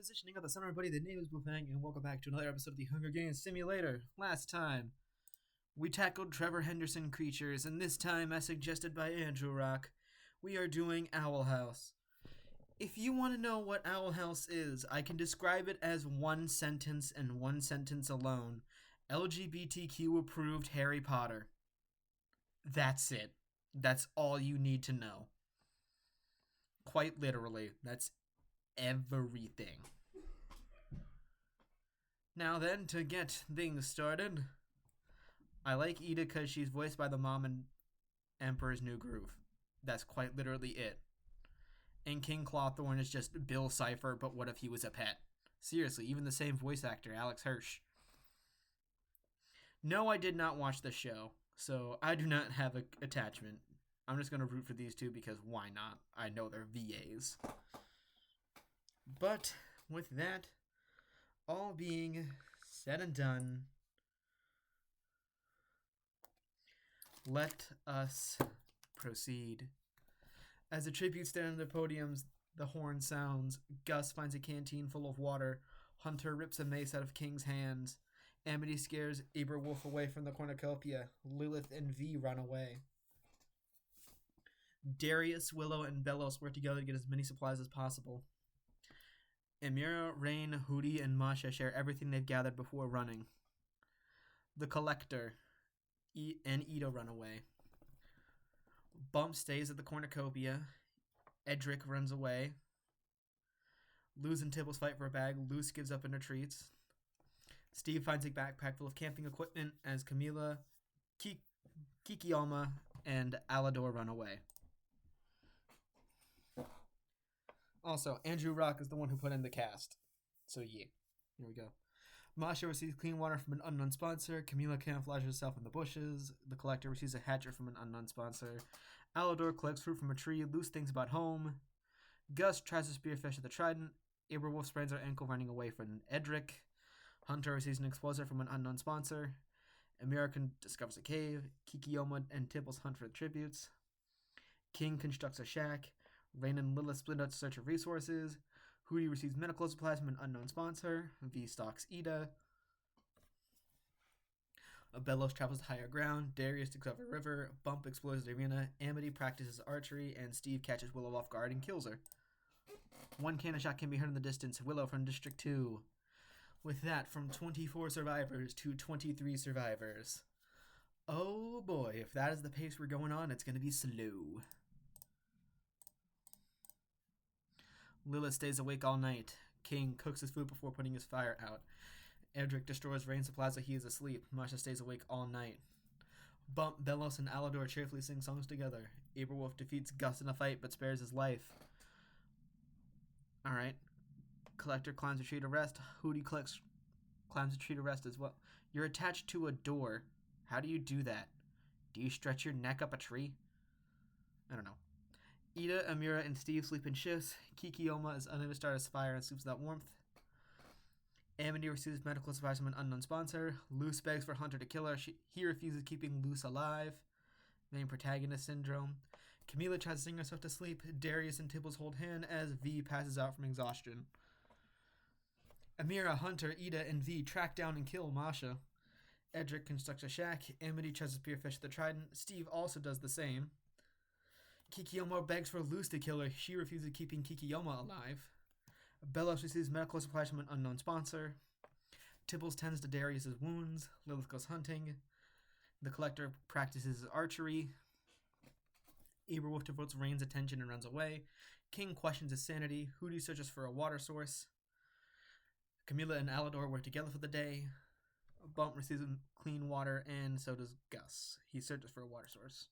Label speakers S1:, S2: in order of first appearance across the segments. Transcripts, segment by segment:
S1: positioning of the summer buddy. The name is Bufang, and welcome back to another episode of the Hunger Games Simulator. Last time, we tackled Trevor Henderson creatures, and this time, as suggested by Andrew Rock, we are doing Owl House. If you want to know what Owl House is, I can describe it as one sentence and one sentence alone. LGBTQ approved Harry Potter. That's it. That's all you need to know. Quite literally, that's everything. Now then, to get things started, I like Eda because she's voiced by the mom in Emperor's New Groove. That's quite literally it. And King Clawthorne is just Bill Cipher, but what if he was a pet? Seriously, even the same voice actor, Alex Hirsch. No, I did not watch the show, so I do not have an attachment. I'm just going to root for these two because why not? I know they're VAs. But with that all being said and done, let us proceed. As the tributes stand on the podiums, the horn sounds. Gus finds a canteen full of water. Hunter rips a mace out of King's hands. Amity scares Aberwolf away from the cornucopia. Lilith and V run away. Darius, Willow, and Bellows work together to get as many supplies as possible. Amira, Rain, Hootie, and Masha share everything they've gathered before running. The Collector and Ida run away. Bump stays at the cornucopia. Edric runs away. Luz and Tibbles fight for a bag. Luz gives up and retreats. Steve finds a backpack full of camping equipment as Camila, Kikiyama, and Alador run away. Also, Andrew Rock is the one who put in the cast. So yeah, here we go. Masha receives clean water from an unknown sponsor. Camila camouflages herself in the bushes. The Collector receives a hatchet from an unknown sponsor. Alador collects fruit from a tree. Loose things about home. Gus tries to spearfish at the Trident. Aberwolf sprains her ankle running away from Edric. Hunter receives an explosive from an unknown sponsor. American discovers a cave. Kikiyoma and Tibbles hunt for tributes. King constructs a shack. Rain and Lilith split out to search for resources. Hootie receives medical supplies from an unknown sponsor. V stalks Ida. Bellows travels to higher ground. Darius digs up a river. Bump explores the arena. Amity practices archery. And Steve catches Willow off guard and kills her. One cannon shot can be heard in the distance. Willow from District 2. With that, from 24 survivors to 23 survivors. Oh boy, if that is the pace we're going on, it's going to be slow. Lilith stays awake all night. King cooks his food before putting his fire out. Edric destroys Rain supplies while he is asleep. Masha stays awake all night. Bump, Bellows, and Alador cheerfully sing songs together. Aberwolf defeats Gus in a fight but spares his life. Alright. Collector climbs a tree to rest. Hootie climbs a tree to rest as well. You're attached to a door. How do you do that? Do you stretch your neck up a tree? I don't know. Ida, Amira, and Steve sleep in shifts. Kikiyoma is unable to start his fire and sleeps without warmth. Amity receives medical supplies from an unknown sponsor. Luce begs for Hunter to kill her. He refuses, keeping Luce alive. Main protagonist syndrome. Camila tries to sing herself to sleep. Darius and Tibbles hold hand as V passes out from exhaustion. Amira, Hunter, Ida, and V track down and kill Masha. Edric constructs a shack. Amity tries to spearfish the Trident. Steve also does the same. Kikiyoma begs for Luce to kill her. She refuses, keeping Kikiyoma alive. Bellows receives medical supplies from an unknown sponsor. Tibbles tends to Darius' wounds. Lilith goes hunting. The Collector practices archery. Aberwolf devotes Rain's attention and runs away. King questions his sanity. Hootie searches for a water source. Camila and Alador work together for the day. Bump receives clean water, and so does Gus. He searches for a water source.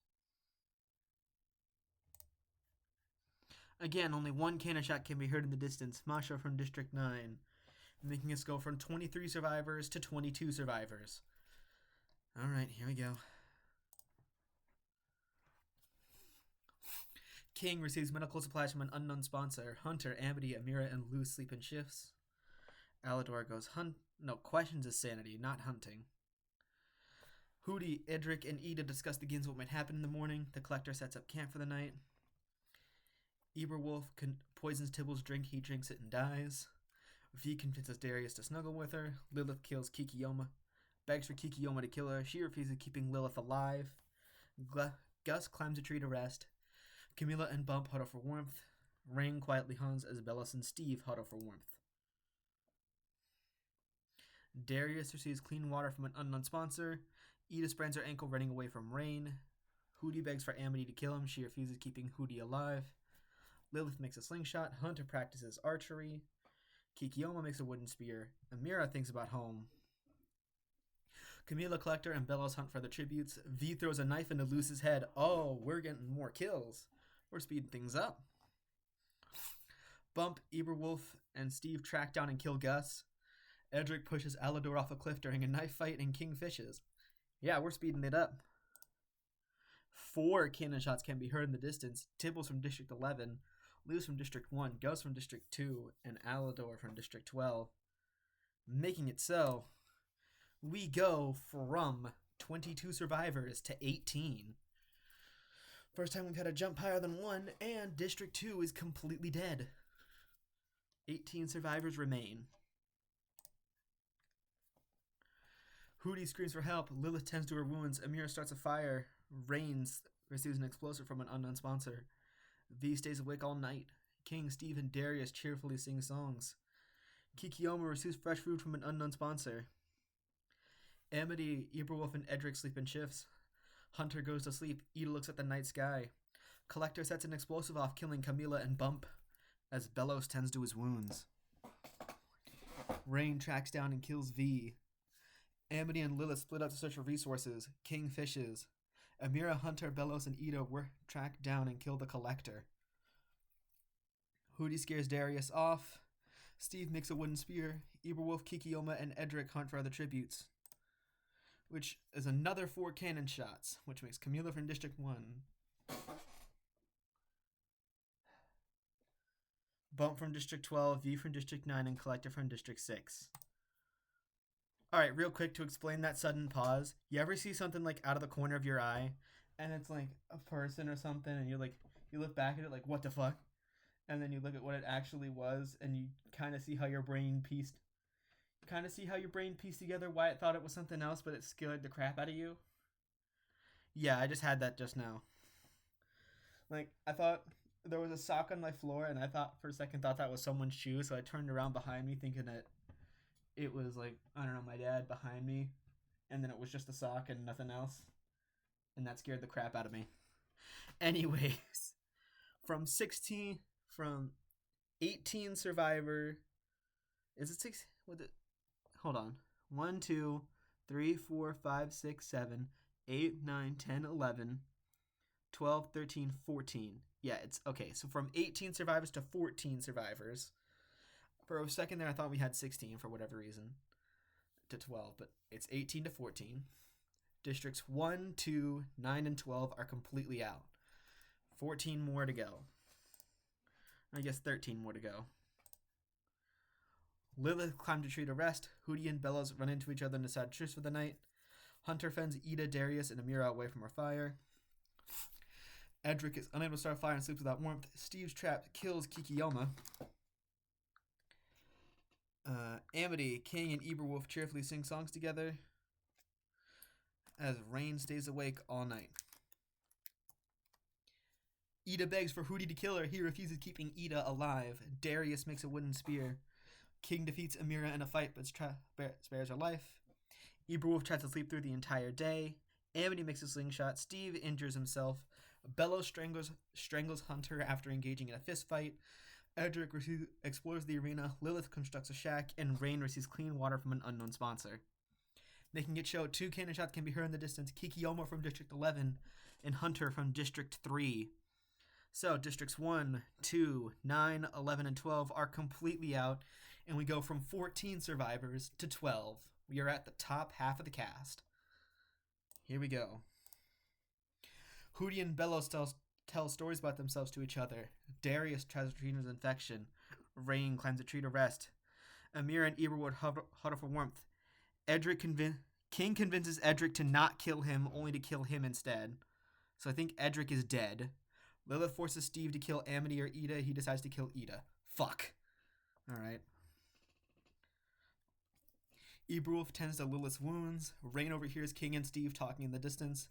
S1: Again, only one cannon shot can be heard in the distance. Masha from District 9, making us go from 23 survivors to 22 survivors. Alright, here we go. King receives medical supplies from an unknown sponsor. Hunter, Amity, Amira, and Luce sleep in shifts. Alador goes questions his sanity, not hunting. Hootie, Edric, and Ida discuss the games what might happen in the morning. The Collector sets up camp for the night. Eberwolf poisons Tibble's drink. He drinks it and dies. V convinces Darius to snuggle with her. Lilith kills Kikiyoma. Begs for Kikiyoma to kill her. She refuses, keeping Lilith alive. Gus climbs a tree to rest. Camilla and Bump huddle for warmth. Rain quietly hums as Bellos and Steve huddle for warmth. Darius receives clean water from an unknown sponsor. Ida sprains her ankle running away from Rain. Hootie begs for Amity to kill him. She refuses, keeping Hootie alive. Lilith makes a slingshot. Hunter practices archery. Kikiyoma makes a wooden spear. Amira thinks about home. Camila, Collector, and Bellos hunt for the tributes. V throws a knife into Luce's head. Oh, we're getting more kills. We're speeding things up. Bump, Eberwolf, and Steve track down and kill Gus. Edric pushes Alador off a cliff during a knife fight and King fishes. Yeah, we're speeding it up. 4 cannon shots can be heard in the distance. Tibbles from District 11, Luce from District 1, Gus from District 2, and Alador from District 12. Making it so, we go from 22 survivors to 18. First time we've had a jump higher than 1, and District 2 is completely dead. 18 survivors remain. Hootie screams for help. Lilith tends to her wounds. Amira starts a fire. Rain receives an explosive from an unknown sponsor. V stays awake all night. King, Steve, and Darius cheerfully sing songs. Kikiyoma receives fresh food from an unknown sponsor. Amity, Eberwolf, and Edric sleep in shifts. Hunter goes to sleep. Ida looks at the night sky. Collector sets an explosive off, killing Camila and Bump, as Bellos tends to his wounds. Rain tracks down and kills V. Amity and Lilith split up to search for resources. King fishes. Amira, Hunter, Bellos, and Ida track down and kill the Collector. Hootie scares Darius off. Steve makes a wooden spear. Eberwolf, Kikiyoma, and Edric hunt for other tributes, which is another 4 cannon shots, which makes Camila from District 1. Bump from District 12, V from District 9, and Collector from District 6. Alright, real quick to explain that sudden pause. You ever see something like out of the corner of your eye, and it's like a person or something, and you're like, you look back at it like, what the fuck? And then you look at what it actually was, and you kind of see how your brain pieced together why it thought it was something else, but it scared the crap out of you. Yeah, I just had that just now. Like, I thought there was a sock on my floor, and I thought for a second that was someone's shoe, so I turned around behind me thinking that it was like, I don't know, my dad behind me, and then it was just a sock and nothing else, and that scared the crap out of me. Anyways, from 18 survivor, is it 6? What it? Hold on. 1, 2, 3, 4, 5, 6, 7, 8, 9, 10, 11, 12, 13, 14. Yeah, it's okay. So from 18 survivors to 14 survivors. For a second there, I thought we had 16 for whatever reason to 12, but it's 18 to 14. Districts 1, 2, 9, and 12 are completely out. 14 more to go. I guess 13 more to go. Lilith climbed a tree to rest. Hootie and Bellos run into each other and decide truce for the night. Hunter fends Ida, Darius, and Amira away from her fire. Edric is unable to start a fire and sleeps without warmth. Steve's trap kills Kikiyoma. Amity, King, and Eberwolf cheerfully sing songs together as Rain stays awake all night. Ida begs for Hootie to kill her. He refuses, keeping Ida alive. Darius makes a wooden spear. King defeats Amira in a fight but spares her life. Eberwolf tries to sleep through the entire day. Amity makes a slingshot. Steve injures himself. Bello strangles Hunter after engaging in a fist fight. Edric explores the arena. Lilith constructs a shack, and Rain receives clean water from an unknown sponsor. Making it show 2 cannon shots can be heard in the distance. Kikiyoma from District 11 and Hunter from District 3. So Districts 1, 2, 9, 11, and 12 are completely out, and we go from 14 survivors to 12. We are at the top half of the cast. Here we go. Hootie and Bellos tell stories about themselves to each other. Darius tries to treat his infection. Rain climbs a tree to rest. Amira and Eberwood huddle for warmth. King convinces Edric to not kill him, only to kill him instead. So I think Edric is dead. Lilith forces Steve to kill Amity or Ida. He decides to kill Ida. Fuck. Alright. Eberwolf tends to Lilith's wounds. Rain overhears King and Steve talking in the distance.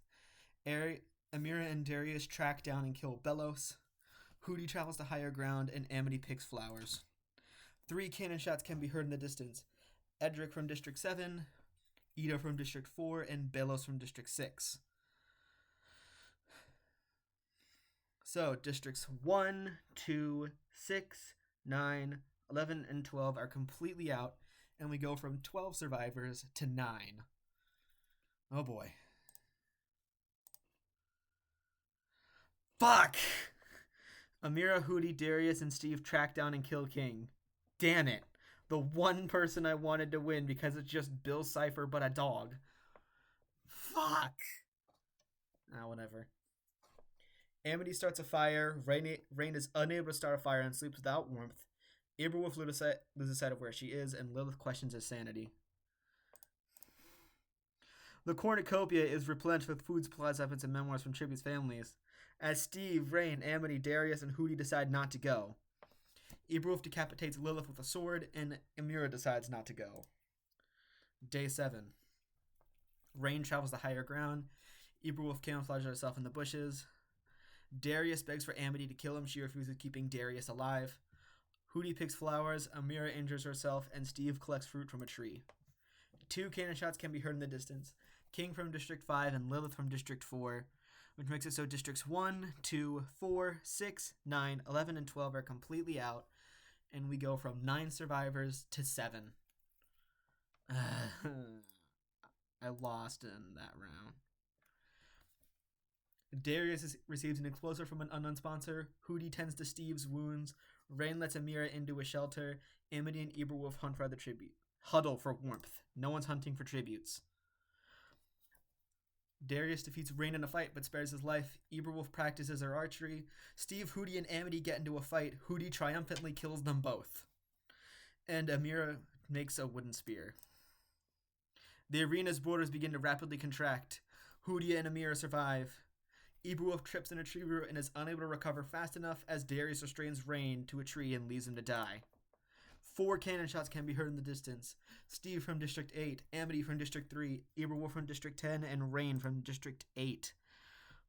S1: Amira and Darius track down and kill Belos. Hootie travels to higher ground, and Amity picks flowers. 3 cannon shots can be heard in the distance. Edric from District 7, Ida from District 4, and Belos from District 6. So, Districts 1, 2, 6, 9, 11, and 12 are completely out, and we go from 12 survivors to 9. Oh boy. Fuck! Amira, Hootie, Darius, and Steve track down and kill King. Damn it. The one person I wanted to win because it's just Bill Cipher but a dog. Fuck! Whatever. Amity starts a fire. Rain is unable to start a fire and sleeps without warmth. Eberwolf loses sight of where she is, and Lilith questions his sanity. The cornucopia is replenished with food supplies, weapons, and memoirs from Tributes families, as Steve, Rain, Amity, Darius, and Hootie decide not to go. Eberwolf decapitates Lilith with a sword, and Amira decides not to go. Day 7. Rain travels to higher ground. Eberwolf camouflages herself in the bushes. Darius begs for Amity to kill him. She refuses, keeping Darius alive. Hootie picks flowers. Amira injures herself, and Steve collects fruit from a tree. 2 cannon shots can be heard in the distance. King from District 5 and Lilith from District 4, which makes it so Districts 1, 2, 4, 6, 9, 11, and 12 are completely out, and we go from 9 survivors to 7. I lost in that round. Darius receives an explosive from an unknown sponsor. Hootie tends to Steve's wounds. Rain lets Amira into a shelter. Amity and Eberwolf hunt for the tribute. Huddle for warmth. No one's hunting for tributes. Darius defeats Rain in a fight but spares his life. Eberwolf practices her archery. Steve, Hootie, and Amity get into a fight. Hootie triumphantly kills them both. And Amira makes a wooden spear. The arena's borders begin to rapidly contract. Hootie and Amira survive. Eberwolf trips in a tree root and is unable to recover fast enough as Darius restrains Rain to a tree and leaves him to die. 4 cannon shots can be heard in the distance. Steve from District 8, Amity from District 3, Eberwolf from District 10, and Rain from District 8.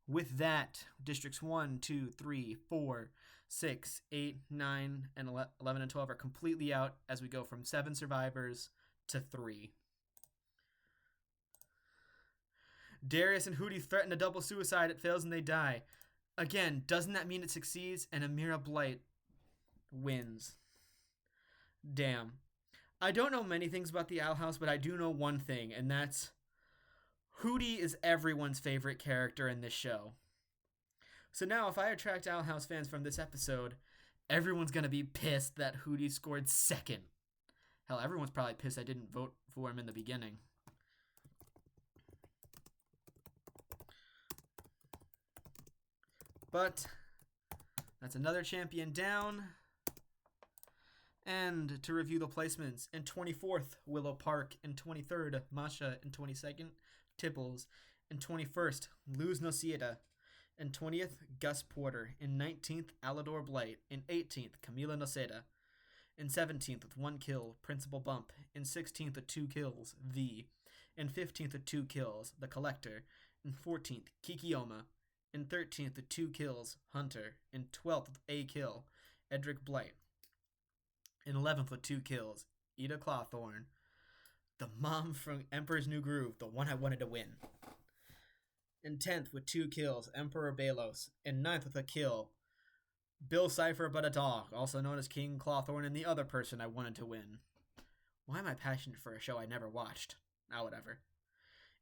S1: With that, Districts 1, 2, 3, 4, 6, 8, 9, and 11 and 12 are completely out as we go from 7 survivors to 3. Darius and Hootie threaten a double suicide. It fails and they die. Again, doesn't that mean it succeeds? And Amira Blight wins. Damn. I don't know many things about the Owl House, but I do know one thing, and that's Hootie is everyone's favorite character in this show. So now, if I attract Owl House fans from this episode, everyone's going to be pissed that Hootie scored 2nd. Hell, everyone's probably pissed I didn't vote for him in the beginning. But that's another champion down. And to review the placements, in 24th, Willow Park. In 23rd, Masha. In 22nd, Tibbles. In 21st, Luz Nocieda. In 20th, Gus Porter. In 19th, Alador Blight. In 18th, Camila Noceda. In 17th, with 1 kill, Principal Bump. In 16th, with 2 kills, V. In 15th, with 2 kills, The Collector. In 14th, Kikioma. In 13th, with 2 kills, Hunter. In 12th, with a kill, Edric Blight. In 11th, with 2 kills, Ida Clawthorne. The mom from Emperor's New Groove, the one I wanted to win. In 10th, with 2 kills, Emperor Belos. In 9th, with a kill, Bill Cipher but a dog, also known as King Clawthorne, and the other person I wanted to win. Why am I passionate for a show I never watched? Whatever.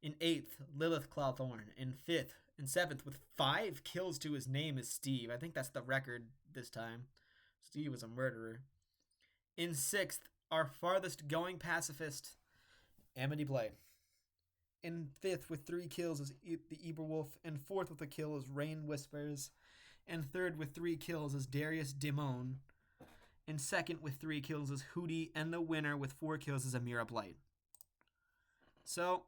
S1: In 8th, Lilith Clawthorne. In 5th, and 7th, with 5 kills to his name, is Steve. I think that's the record this time. Steve was a murderer. In 6th, our farthest going pacifist, Amity Blight. In 5th, with 3 kills, is the Eberwolf. In 4th, with a kill, is Rain Whispers. In 3rd, with 3 kills, is Darius Dimone. In 2nd, with 3 kills, is Hootie. And the winner, with 4 kills, is Amira Blight. So,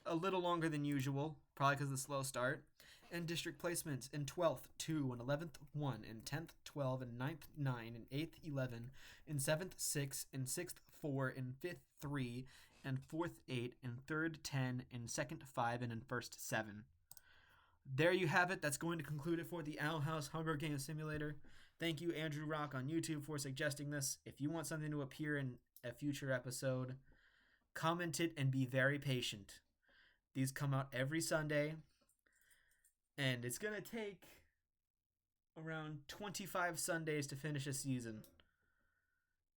S1: a little longer than usual, probably because of the slow start. And district placements: in 12th, 2, in 11th, 1, in 10th, 12, in 9th, 9, in 8th, 11, in 7th, 6, in 6th, 4, in 5th, 3, and fourth 8 and third 10 and second 5 and in first 7. There you have it. That's going to conclude it for the Owl House Hunger Games Simulator. Thank you, Andrew Rock on YouTube, for suggesting this. If you want something to appear in a future episode, comment it and be very patient. These come out every Sunday, and it's going to take around 25 Sundays to finish a season.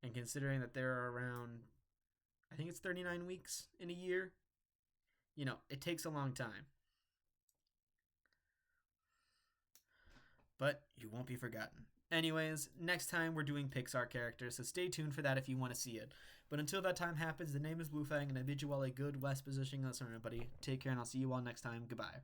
S1: And considering that there are around, I think it's 39 weeks in a year, it takes a long time. But you won't be forgotten. Anyways, next time we're doing Pixar characters, so stay tuned for that if you want to see it. But until that time happens, the name is Bluefang, and I bid you all a good West positioning listener, everybody. Take care, and I'll see you all next time. Goodbye.